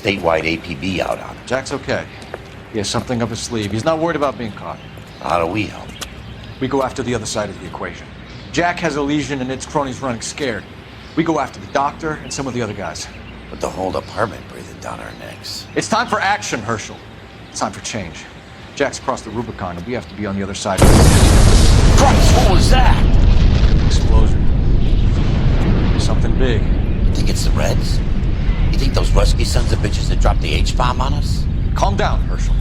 statewide APB out on him. Jack's okay. He has something up his sleeve. He's not worried about being caught. How do we help? We go after the other side of the equation. Jack has a legion and its cronies running scared. We go after the doctor and some of the other guys. With the whole department breathing down our necks. It's time for action, Herschel. It's time for change. Jack's crossed the Rubicon and we have to be on the other side. Christ, what was that? Explosion. Something big. You think it's the Reds? You think those Rusky sons of bitches that dropped the H-bomb on us? Calm down, Herschel.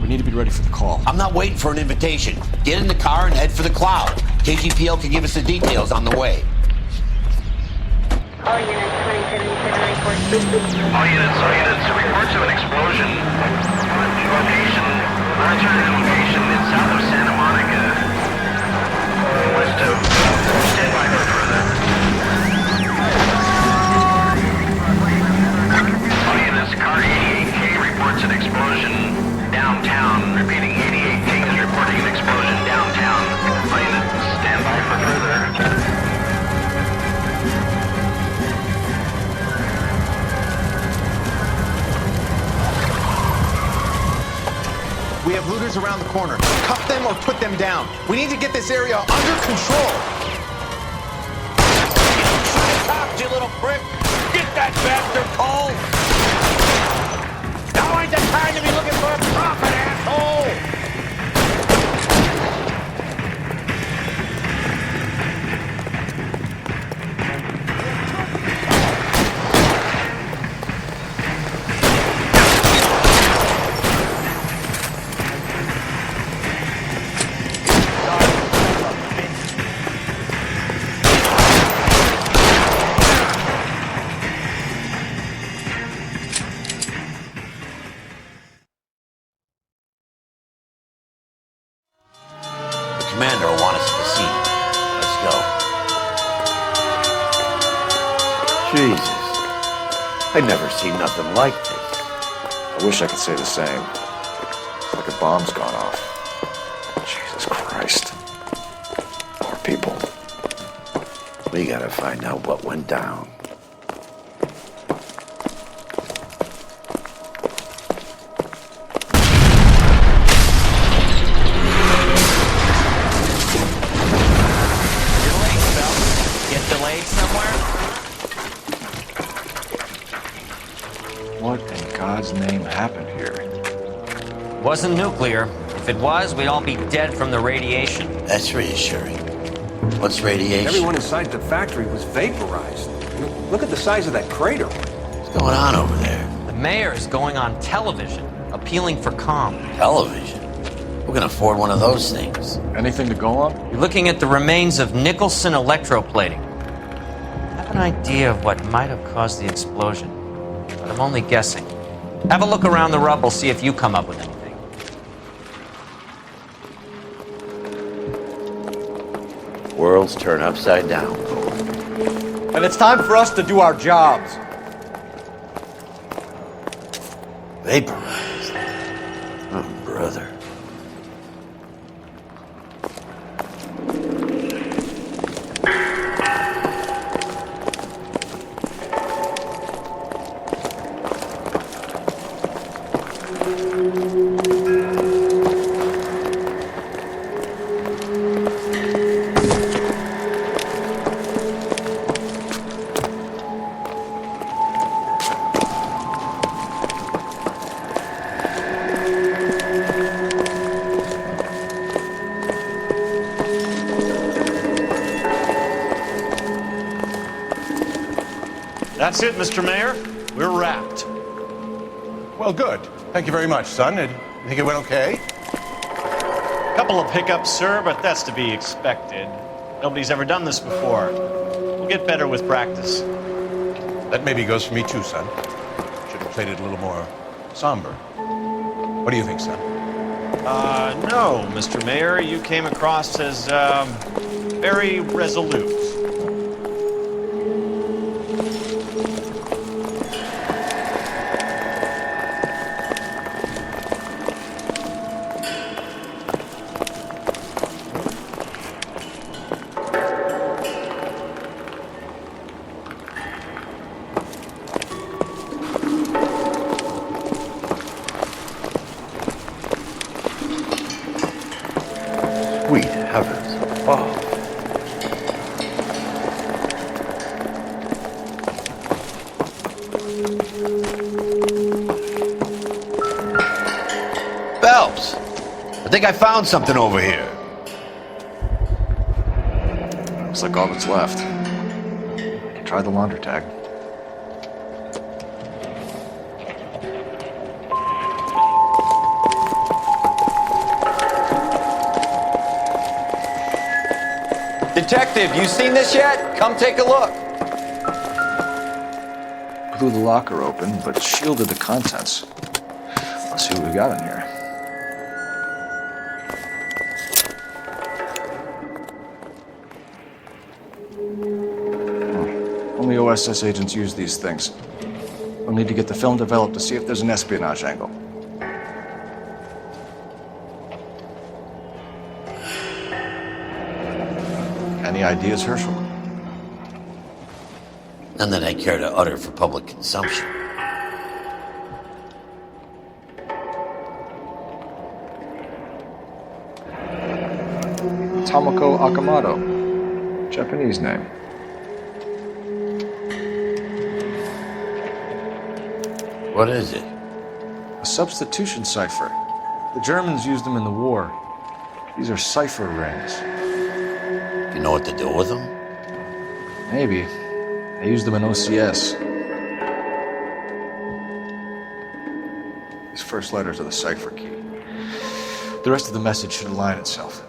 We need to be ready for the call. I'm not waiting for an invitation. Get in the car and head for the cloud. KGPL can give us the details on the way. All units, 2077 report. All units, reports of an explosion. Alternative location in south of Santa Monica. West of, stand by for further. All units, car 88K reports an explosion downtown. Repeating, 88K is reporting an explosion downtown. All units, stand by for further. We have looters around the corner. Cuff them or put them down. We need to get this area under control. Talk, you little prick! Get that bastard cold! Now ain't the time to be looking for a profit, asshole! Commander will want us at the scene. Let's go. Jesus. I've never seen nothing like this. I wish I could say the same. It's like a bomb's gone off. Jesus Christ. Poor people. We gotta find out what went down. What in God's name happened here? Wasn't nuclear. If it was, we'd all be dead from the radiation. That's reassuring. What's radiation? Everyone inside the factory was vaporized. Look at the size of that crater. What's going on over there? The mayor is going on television, appealing for calm. Television? Who can afford one of those things? Anything to go on? You're looking at the remains of Nicholson electroplating. I have an idea of what might have caused the explosion, but I'm only guessing. Have a look around the rubble, see if you come up with anything. Worlds turn upside down. And it's time for us to do our jobs. Vaporized. Oh, brother. That's it, Mr. Mayor. We're wrapped. Well, good. Thank you very much, son. You think it went okay? Couple of hiccups, sir, but that's to be expected. Nobody's ever done this before. We'll get better with practice. That maybe goes for me too, son. Should have played it a little more somber. What do you think, son? No, Mr. Mayor. You came across as, very resolute. Sweet heavens above. Phelps, I think I found something over here. Looks like all that's left. I can try the laundry tag. Detective, you seen this yet? Come take a look. Blew the locker open, but shielded the contents. Let's see what we got in here. Only OSS agents use these things. We'll need to get the film developed to see if there's an espionage angle. Any ideas, Herschel? None that I care to utter for public consumption. Tomoko Akamoto. Japanese name. What is it? A substitution cipher. The Germans used them in the war. These are cipher rings. You know what to do with them? Maybe. They used them in OCS. These first letters are the cipher key. The rest of the message should align itself.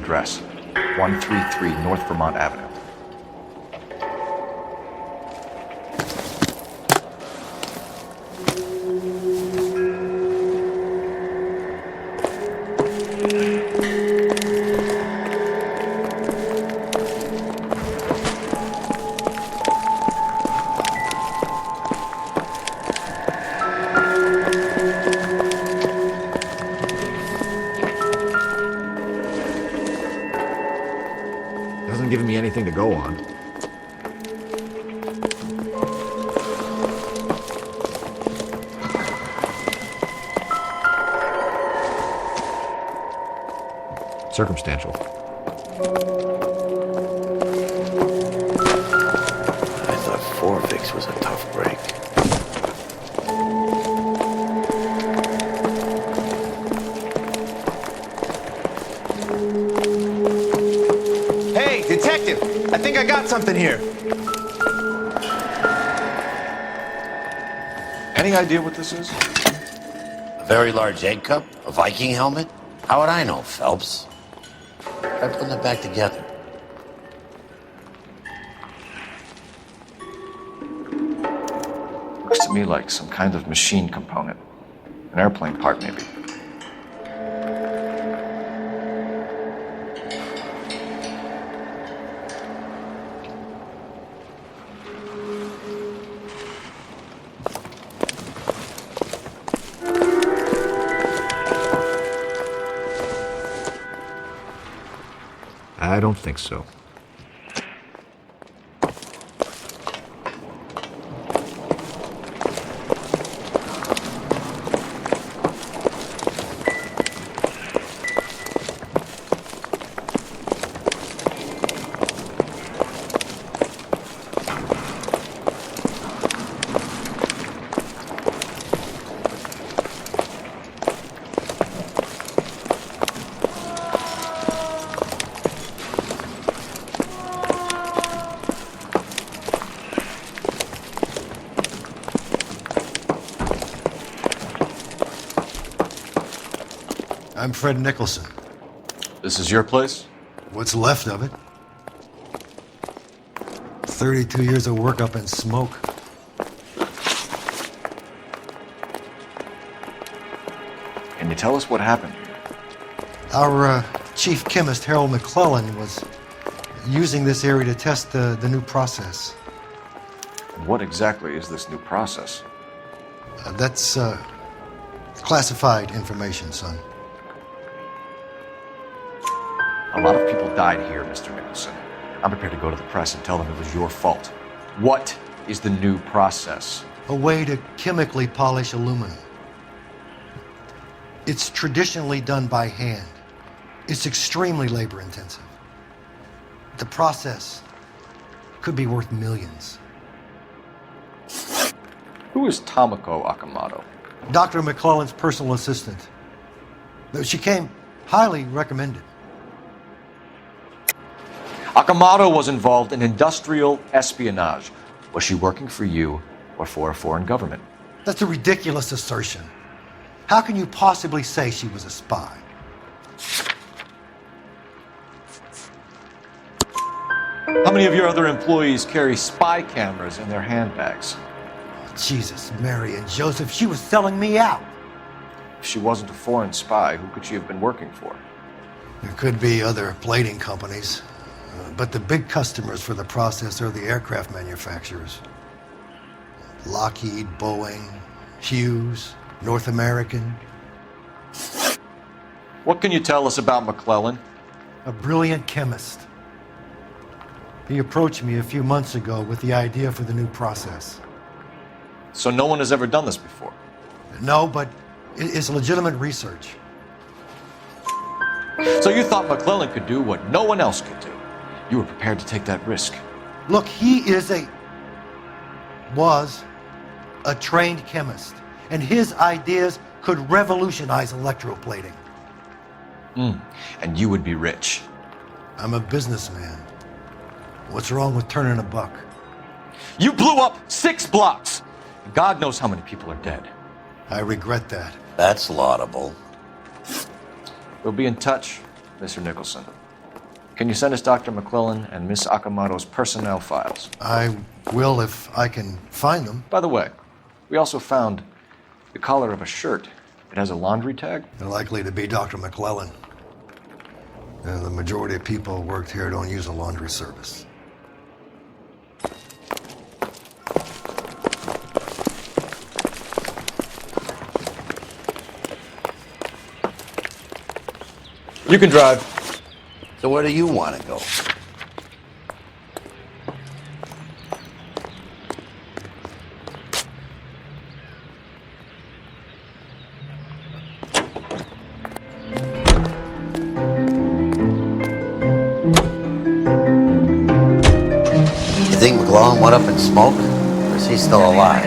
address. 133 North Vermont Avenue. Hasn't given me anything to go on. Circumstantial. I thought Forvix was a tough break. Hey, detective! I think I got something here. Any idea what this is? A very large egg cup? A Viking helmet? How would I know, Phelps? Try putting it back together. Looks to me like some kind of machine component. An airplane part, maybe. I don't think so. I'm Fred Nicholson. This is your place? What's left of it? 32 years of work up in smoke. Can you tell us what happened here? Our chief chemist, Harold McClellan, was using this area to test the new process. What exactly is this new process? That's classified information, son. A lot of people died here, Mr. Nicholson. I'm prepared to go to the press and tell them it was your fault. What is the new process? A way to chemically polish aluminum. It's traditionally done by hand. It's extremely labor intensive. The process could be worth millions. Who is Tomoko Akamoto? Dr. McClellan's personal assistant. She came highly recommended. Akamoto was involved in industrial espionage. Was she working for you or for a foreign government? That's a ridiculous assertion. How can you possibly say she was a spy? How many of your other employees carry spy cameras in their handbags? Jesus, Mary and Joseph, she was selling me out. If she wasn't a foreign spy, who could she have been working for? There could be other plating companies, but the big customers for the process are the aircraft manufacturers. Lockheed, Boeing, Hughes, North American. What can you tell us about McClellan? A brilliant chemist. He approached me a few months ago with the idea for the new process. So no one has ever done this before? No, but it's legitimate research. So you thought McClellan could do what no one else could do? You were prepared to take that risk? Look, he was a trained chemist, and his ideas could revolutionize electroplating. And you would be rich. I'm a businessman. What's wrong with turning a buck? You blew up 6 blocks! God knows how many people are dead. I regret that. That's laudable. We'll be in touch, Mr. Nicholson. Can you send us Dr. McClellan and Miss Akamoto's personnel files? I will if I can find them. By the way, we also found the collar of a shirt. It has a laundry tag. They're likely to be Dr. McClellan. And the majority of people who worked here don't use a laundry service. You can drive. So where do you want to go? You think McClellan went up in smoke? Or is he still alive?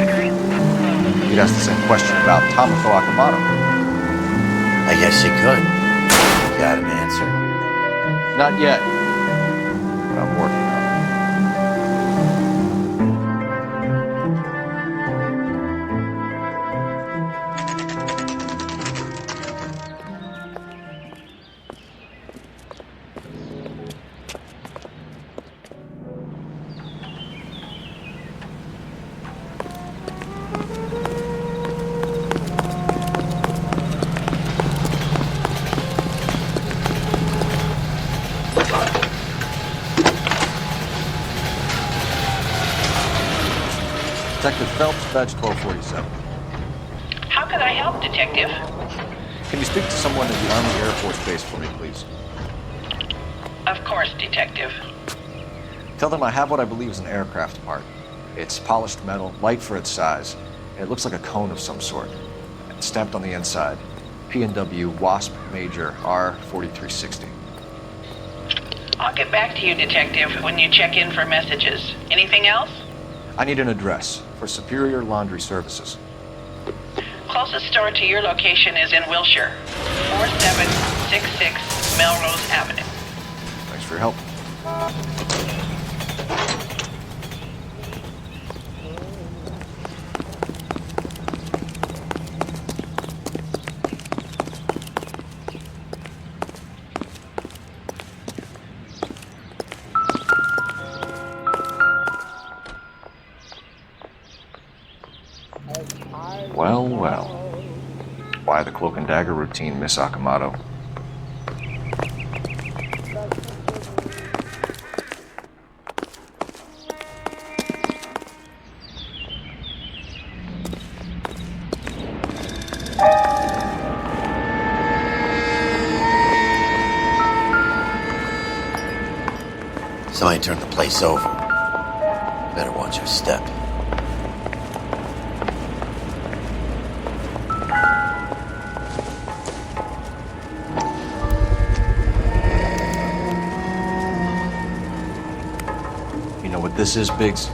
You'd ask the same question about Tomoko Akamoto. I guess you could. Got an answer? Not yet, but I'm working on it. Detective Phelps, badge 1247. How can I help, Detective? Can you speak to someone at the Army Air Force Base for me, please? Of course, Detective. Tell them I have what I believe is an aircraft part. It's polished metal, light for its size, and it looks like a cone of some sort. It's stamped on the inside. P&W Wasp Major R4360. I'll get back to you, Detective, when you check in for messages. Anything else? I need an address for Superior Laundry Services. Closest store to your location is in Wilshire, 4766 Melrose Avenue. Thanks for your help. Well, well. Why the cloak and dagger routine, Miss Akamoto? Somebody turned the place over. Better watch your step. You know what this is, Biggs?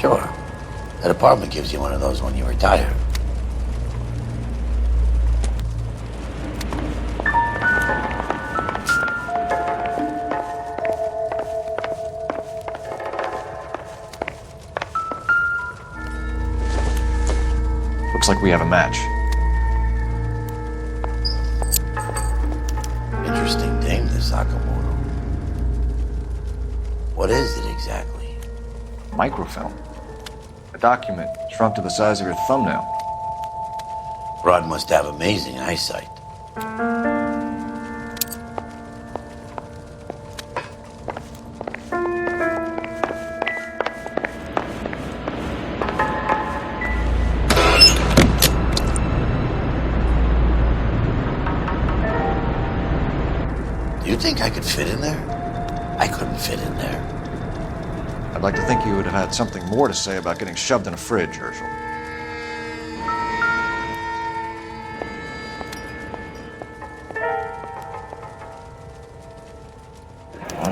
Sure. That apartment gives you one of those when you retire. Looks like we have a match. Interesting name, this Sakamoto. What is it exactly? Microfilm. A document shrunk to the size of your thumbnail. Rod must have amazing eyesight. Do you think I could fit in there? I couldn't fit in there. I'd like to think you would have had something more to say about getting shoved in a fridge, Herschel.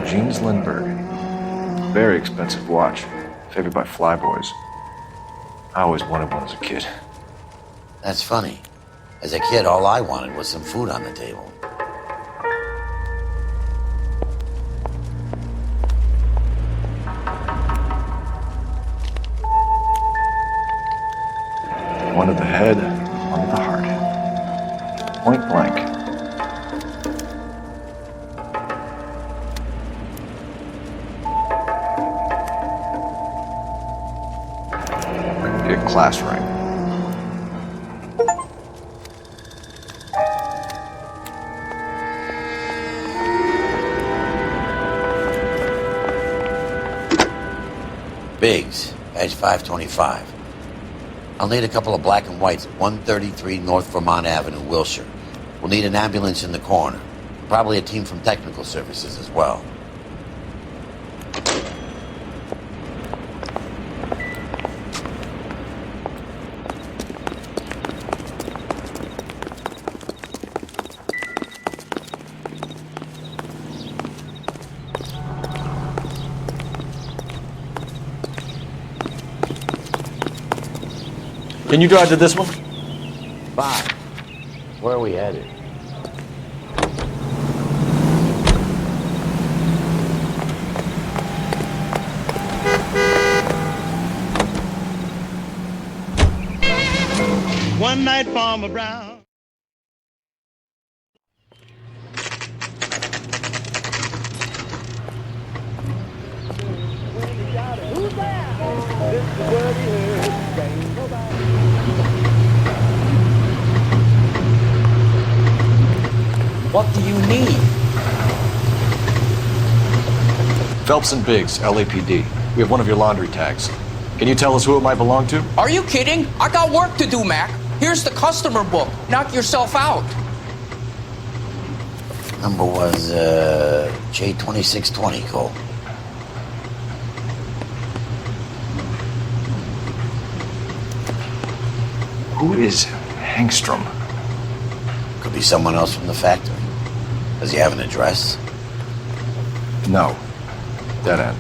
Jeans Lindbergh. Very expensive watch. Favored by flyboys. I always wanted one as a kid. That's funny. As a kid, all I wanted was some food on the table. One to the head, one to the heart. Point blank. class ring. Biggs, badge 525. I'll need a couple of black and whites at 133 North Vermont Avenue, Wilshire. We'll need an ambulance in the corner. Probably a team from technical services as well. Can you drive to this one? Fine. Where are we headed? One night, Farmer Brown. What do you need? Phelps and Biggs, LAPD. We have one of your laundry tags. Can you tell us who it might belong to? Are you kidding? I got work to do, Mac. Here's the customer book. Knock yourself out. Number was, J2620, Cole. Who is Hangstrom? Could be someone else from the factory. Does he have an address? No. Dead end.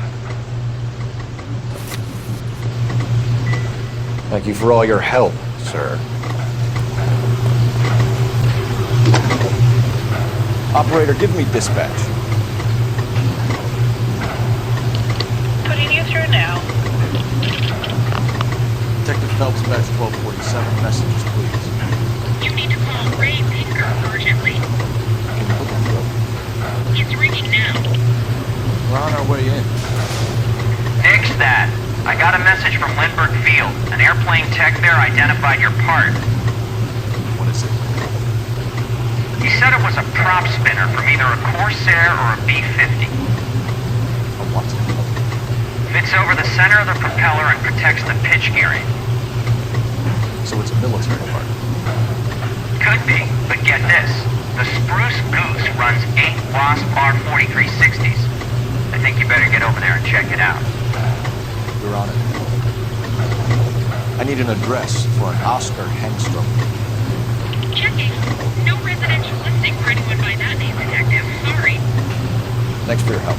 Thank you for all your help, sir. Operator, give me dispatch. Putting you through now. Detective Phelps, badge 1247. Messages, please. You need to call Ray Pinker urgently. It's ringing now. We're on our way in. Nix that. I got a message from Lindbergh Field. An airplane tech there identified your part. What is it? He said it was a prop spinner from either a Corsair or a B-50. A what? Fits over the center of the propeller and protects the pitch gearing. So it's a military part. Could be, but get this. The Spruce Goose runs 8 Wasp R4360s. I think you better get over there and check it out. We're on it. I need an address for an Oscar Hangstrom. Checking. No residential listing for anyone by that name, Detective. Sorry. Thanks for your help.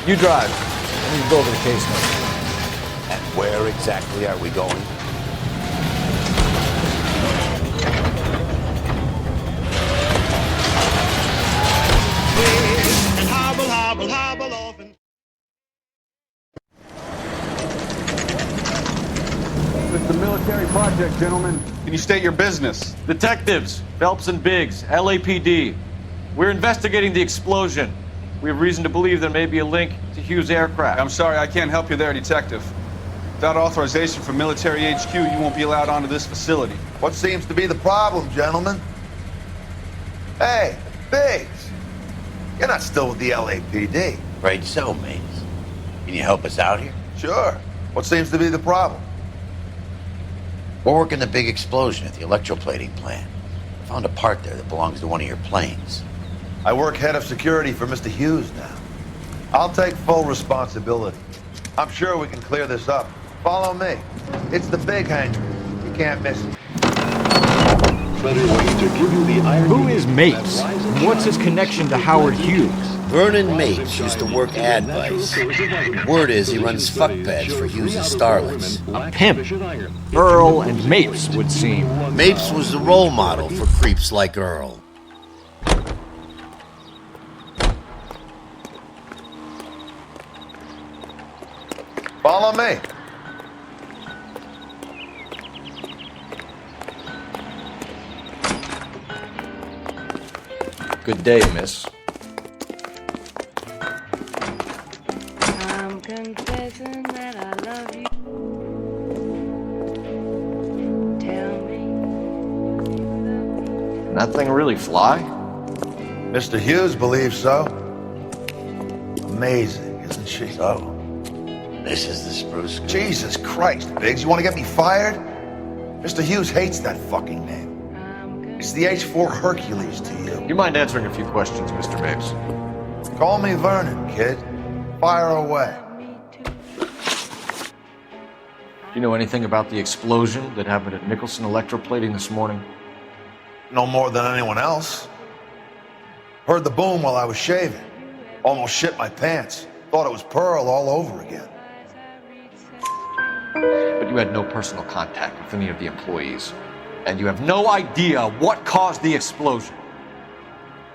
You drive. I need to go over the case notes. And where exactly are we going? And hobble, hobble, hobble off. It's a military project, gentlemen. Can you state your business? Detectives, Phelps and Biggs, LAPD. We're investigating the explosion. We have reason to believe there may be a link to Hughes' aircraft. I'm sorry, I can't help you there, Detective. Without authorization from Military HQ, you won't be allowed onto this facility. What seems to be the problem, gentlemen? Hey, Biggs, you're not still with the LAPD. Right so, mates. Can you help us out here? Sure. What seems to be the problem? We're working the big explosion at the electroplating plant. I found a part there that belongs to one of your planes. I work head of security for Mr. Hughes now. I'll take full responsibility. I'm sure we can clear this up. Follow me. It's the big hangar. You can't miss it. Who is Mapes? What's his connection to Howard Hughes? Vernon Mapes used to work Advice. Word is he runs fuck pads for Hughes' starlets. A pimp. Earl and Mapes would seem. Mapes was the role model for creeps like Earl. Follow me. Good day, miss. that thing really fly? Mr. Hughes believes so. Amazing, isn't she? So, this is the spruce. Jesus Christ, Biggs, you want to get me fired? Mr. Hughes hates that fucking name. It's the H-4 Hercules to you. You mind answering a few questions, Mr. Mapes? Call me Vernon, kid. Fire away. Do you know anything about the explosion that happened at Nicholson Electroplating this morning? No more than anyone else. Heard the boom while I was shaving. Almost shit my pants. Thought it was Pearl all over again. But you had no personal contact with any of the employees. And you have no idea what caused the explosion.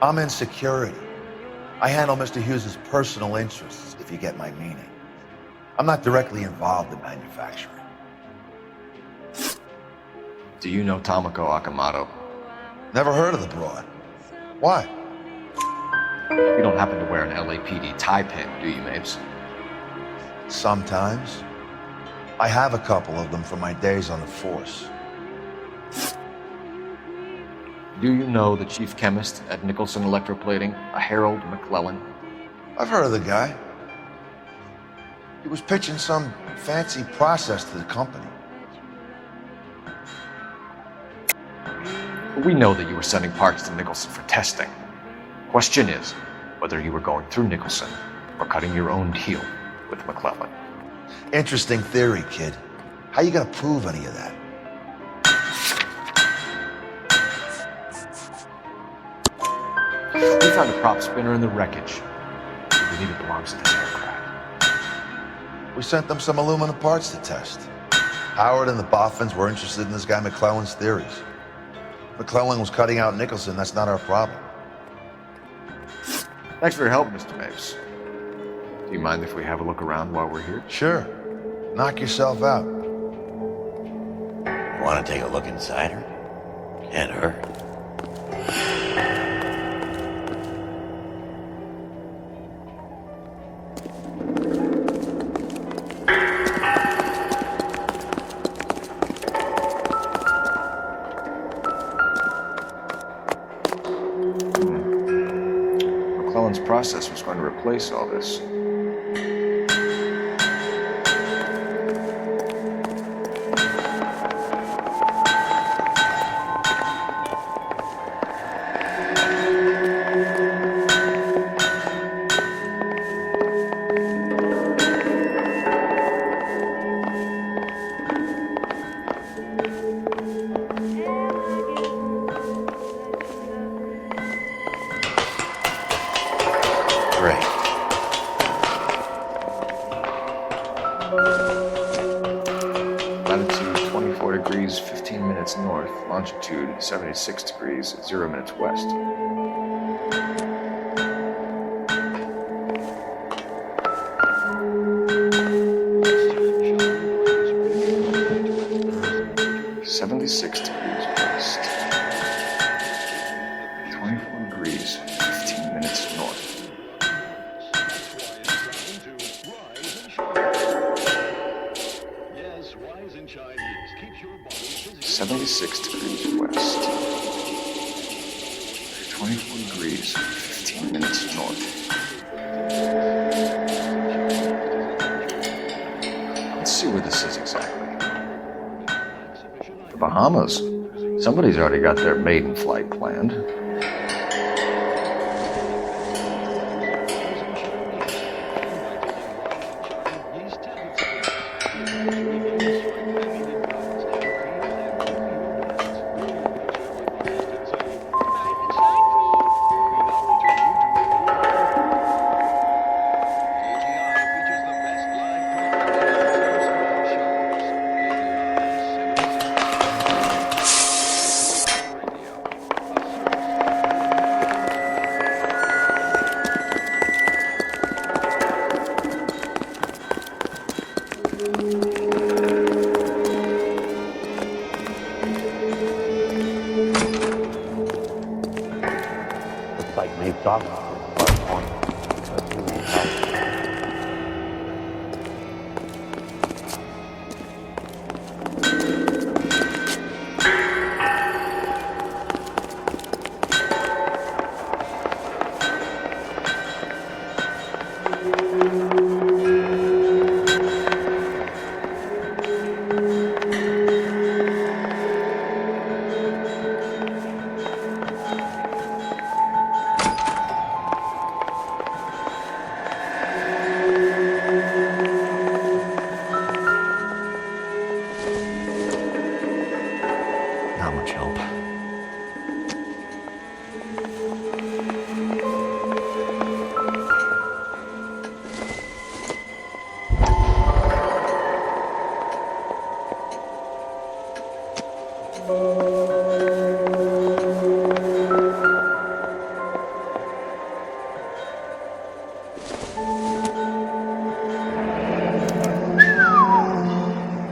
I'm in security. I handle Mr. Hughes' personal interests, if you get my meaning. I'm not directly involved in manufacturing. Do you know Tomoko Akamoto? Never heard of the broad. Why? You don't happen to wear an LAPD tie pin, do you, Mapes? Sometimes. I have a couple of them from my days on the force. Do you know the chief chemist at Nicholson Electroplating, a Harold McClellan? I've heard of the guy. He was pitching some fancy process to the company. We know that you were sending parts to Nicholson for testing. Question is whether you were going through Nicholson or cutting your own deal with McClellan. Interesting theory, kid. How you gonna prove any of that? We found a prop spinner in the wreckage. We believe it belongs to this aircraft. We sent them some aluminum parts to test. Howard and the Boffins were interested in this guy McClellan's theories. McClellan was cutting out Nicholson. That's not our problem. Thanks for your help, Mr. Mapes. Do you mind if we have a look around while we're here? Sure. Knock yourself out. Want to take a look inside her? Can't hurt. McClellan's process was going to replace all this. Latitude 24 degrees 15 minutes north, longitude 76 degrees 0 minutes west. .76 degrees west. 24 degrees 15 minutes north. 76 degrees west. 24 degrees, 15 minutes north. Let's see where this is exactly. The Bahamas. Somebody's already got their maiden flight planned. much help.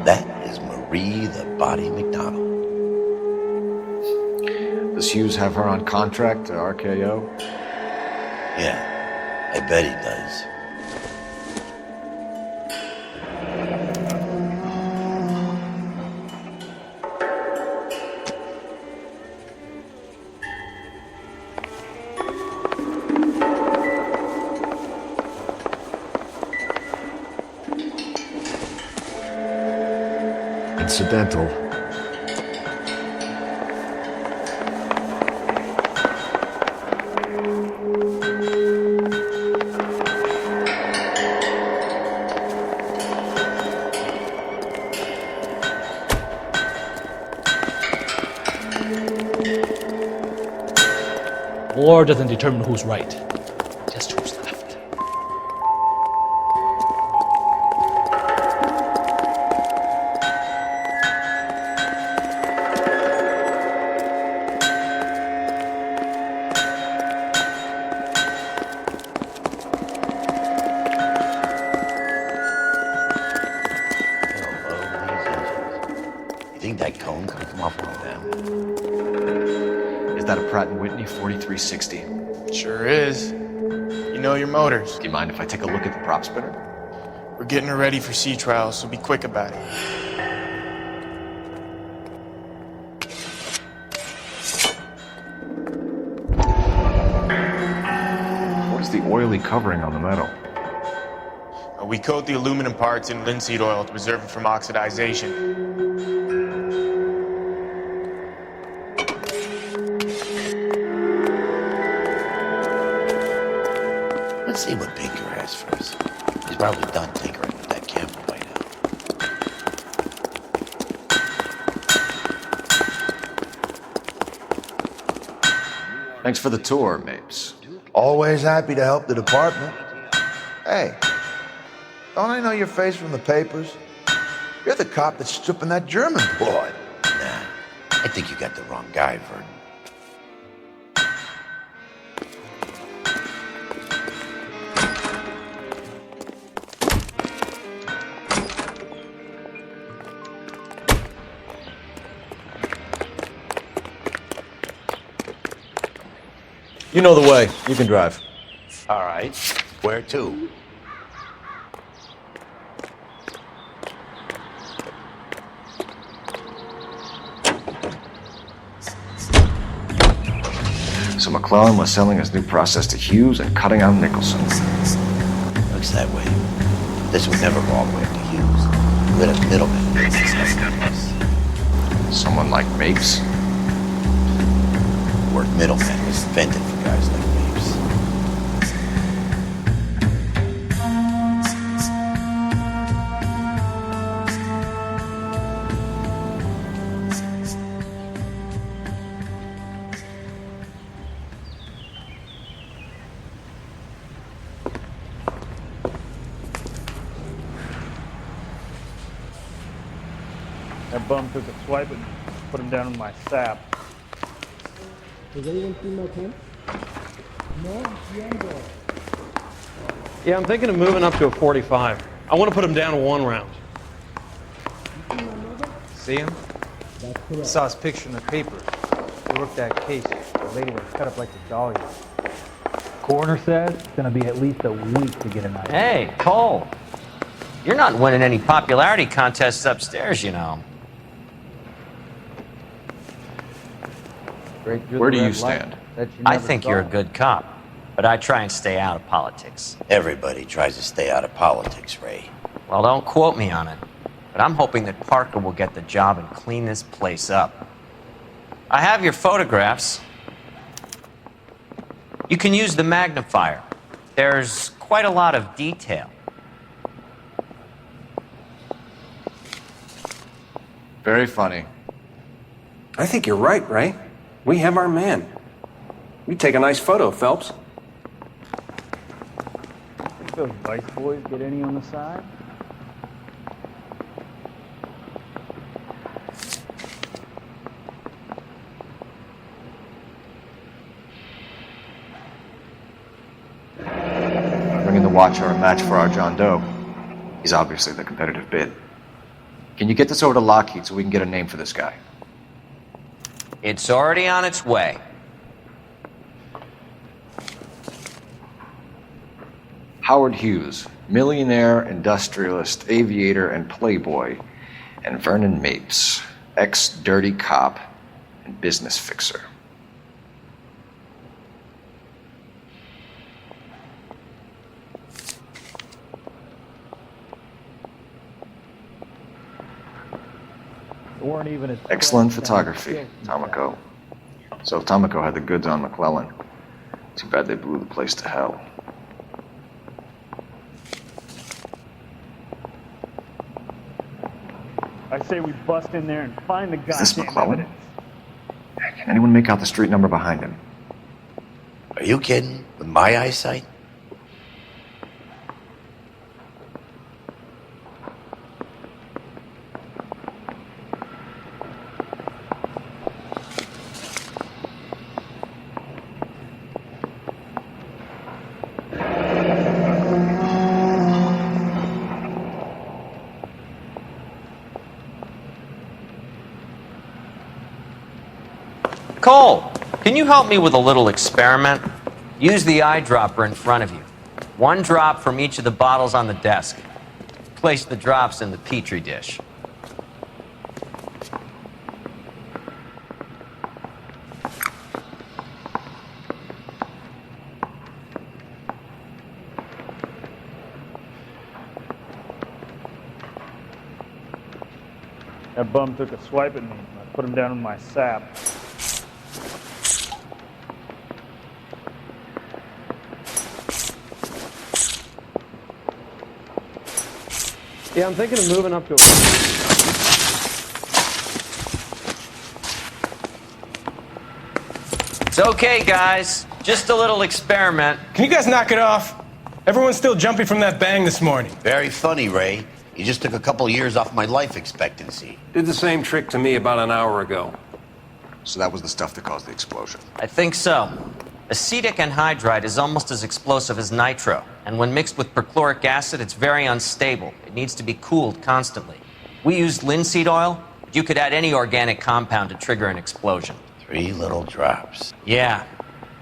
That is Marie the Body McDonald. Does Hughes have her on contract to RKO? Yeah, I bet he does. Incidental. War doesn't determine who's right, just who's left. You think that cone could come off one of them? Is that a Pratt & Whitney 4360? Sure is. You know your motors. Do you mind if I take a look at the prop spinner? We're getting her ready for sea trials, so be quick about it. What is the oily covering on the metal? We coat the aluminum parts in linseed oil to preserve it from oxidization. Let's see what Baker has first. He's probably done tinkering with that camera by now. Thanks for the tour, Mapes. Always happy to help the department. Hey, don't I know your face from the papers? You're the cop that's stripping that German broad. Nah, I think you got the wrong guy, Vernon. You know the way. You can drive. All right. Where to? So McClellan was selling his new process to Hughes and cutting out Nicholson. Looks that way. This would never go all the way up to Hughes. We'd have middlemen. Someone like Mapes? The word middleman was invented for guys like Mapes. That bum took a swipe and put him down in my sap. Has anyone seen my pen? No? Yeah, I'm thinking of moving up to a 45. I want to put him down to one round. See him? That's correct. Saw his picture in the paper. He worked that case. The lady was cut up like the dahlia. Coroner says it's going to be at least a week to get an idea. Hey, Cole. You're not winning any popularity contests upstairs, you know. Where do you stand? I think you're a good cop, but I try and stay out of politics. Everybody tries to stay out of politics, Ray. Well, don't quote me on it, but I'm hoping that Parker will get the job and clean this place up. I have your photographs. You can use the magnifier. There's quite a lot of detail. Very funny. I think you're right, Ray. We have our man. You take a nice photo, Phelps. Think those Vice boys get any on the side? Bringing the Watcher a match for our John Doe. He's obviously the competitive bid. Can you get this over to Lockheed so we can get a name for this guy? It's already on its way. Howard Hughes, millionaire, industrialist, aviator, and playboy. And Vernon Mapes, ex-dirty cop and business fixer. Weren't even as Excellent photography, Tomoko. So Tomoko had the goods on McClellan. Too bad they blew the place to hell. I say we bust in there and find the Is this goddamn McClellan? evidence. Can anyone make out the street number behind him? Are you kidding? With my eyesight? Cole, can you help me with a little experiment? Use the eyedropper in front of you. One drop from each of the bottles on the desk. Place the drops in the petri dish. That bum took a swipe at me. I put him down in my sap. Yeah, I'm thinking of moving up to It's okay, guys. Just a little experiment. Can you guys knock it off? Everyone's still jumpy from that bang this morning. Very funny, Ray. You just took a couple years off my life expectancy. Did the same trick to me about an hour ago. So that was the stuff that caused the explosion. I think so. Acetic anhydride is almost as explosive as nitro, and when mixed with perchloric acid, it's very unstable. It needs to be cooled constantly. We used linseed oil, but you could add any organic compound to trigger an explosion. 3 little drops. Yeah,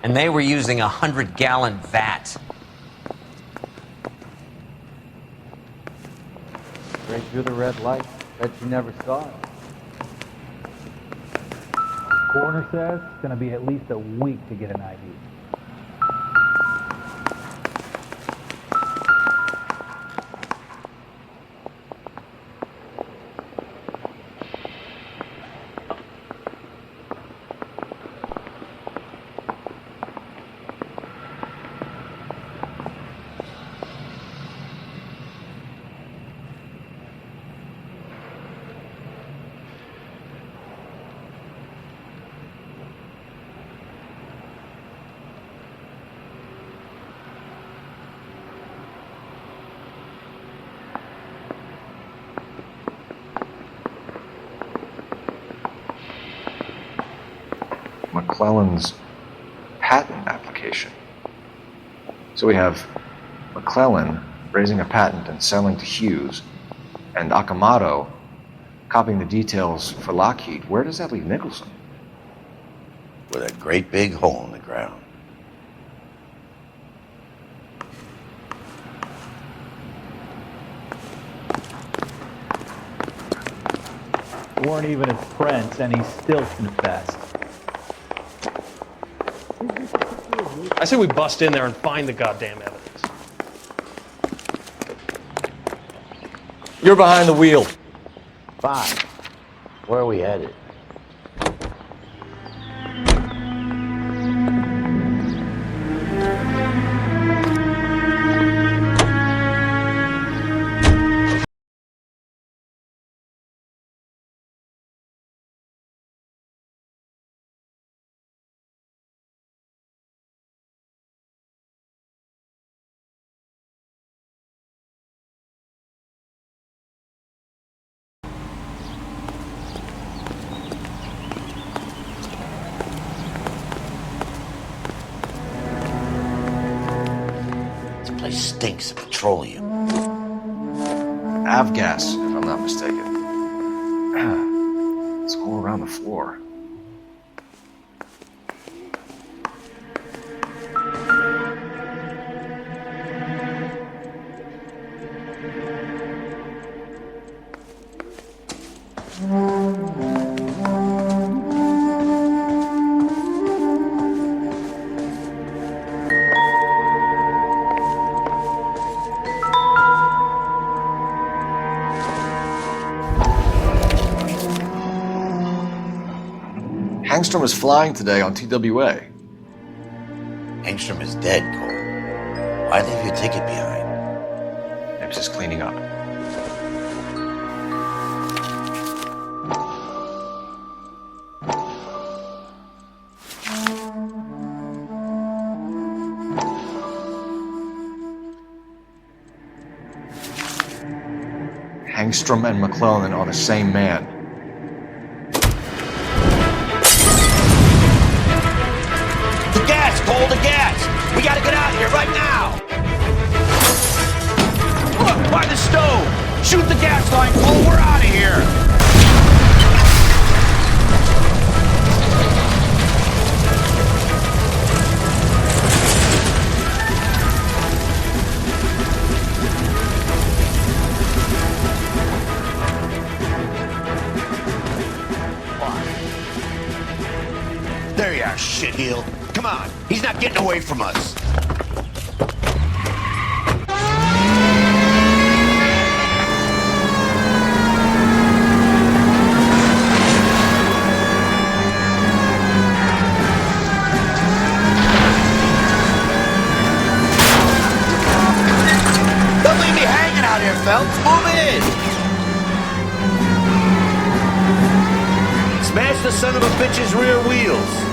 and they were using a 100-gallon vat. Straight through the red light. Bet you never saw it. Coroner says it's going to be at least a week to get an ID. McClellan's patent application. So we have McClellan raising a patent and selling to Hughes, and Akamoto copying the details for Lockheed. Where does that leave Nicholson? With a great big hole in the ground. Weren't even his friends, and he still confessed. I say we bust in there and find the goddamn evidence. You're behind the wheel. 5. Where are we headed? stinks of petroleum. Avgas, if I'm not mistaken. It's all around the floor. Angstrom is flying today on TWA. Angstrom is dead, Cole. Why leave your ticket behind? Nips is cleaning up. Angstrom and McClellan are the same man. The gas, Cole, the gas! We gotta get out of here right now! Look, by the stove! Shoot the gas line, Cole, we're out of here! There you are, shitheel. Come on, he's not getting away from us. Don't leave me hanging out here, Phelps. Move in. Smash the son of a bitch's rear wheels.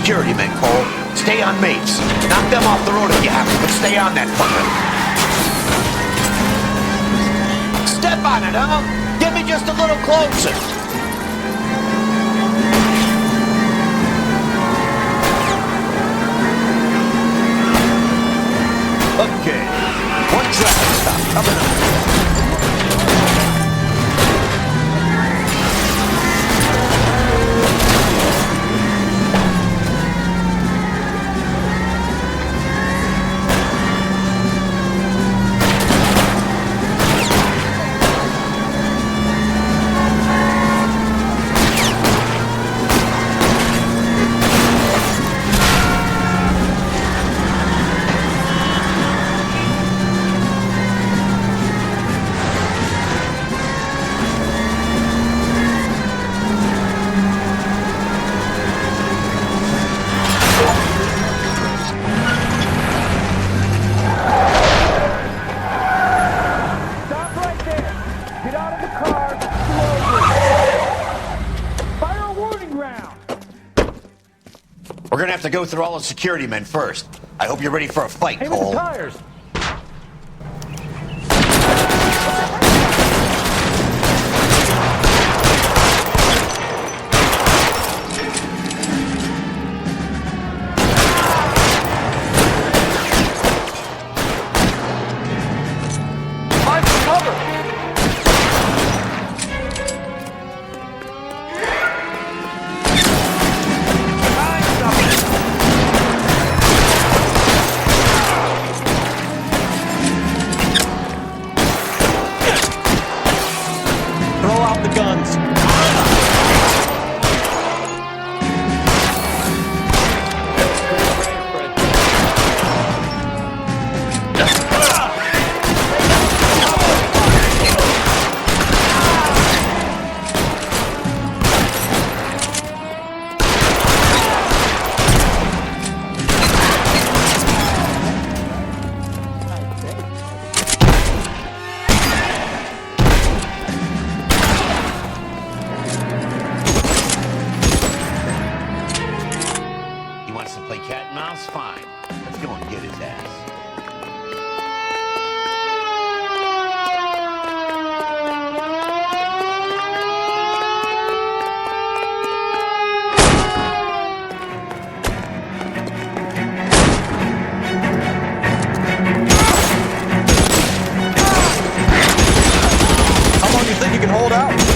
Security men, Cole. Stay on mates. Knock them off the road if you have to, but stay on that fucker. Step on it, huh? Get me just a little closer. Okay. One traffic stop coming up. We're gonna have to go through all the security men first. I hope you're ready for a fight, Hey, Cole. with the tires. Play cat and mouse? Fine. Let's go and get his ass. How long do you think you can hold out?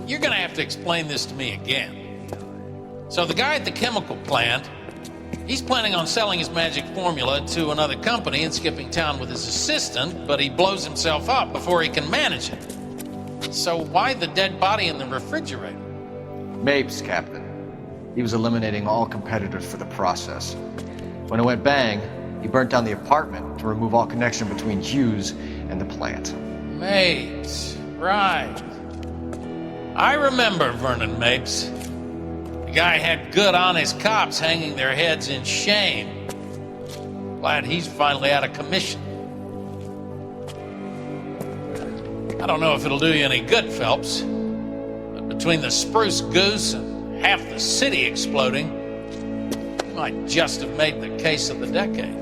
You're gonna have to explain this to me again. So the guy at the chemical plant, he's planning on selling his magic formula to another company and skipping town with his assistant, but he blows himself up before he can manage it. So why the dead body in the refrigerator? Mapes, Captain. He was eliminating all competitors for the process. When it went bang, he burnt down the apartment to remove all connection between Hughes and the plant. Mapes, right. I remember Vernon Mapes. The guy had good honest cops hanging their heads in shame. Glad he's finally out of commission. I don't know if it'll do you any good, Phelps, but between the spruce goose and half the city exploding, you might just have made the case of the decade.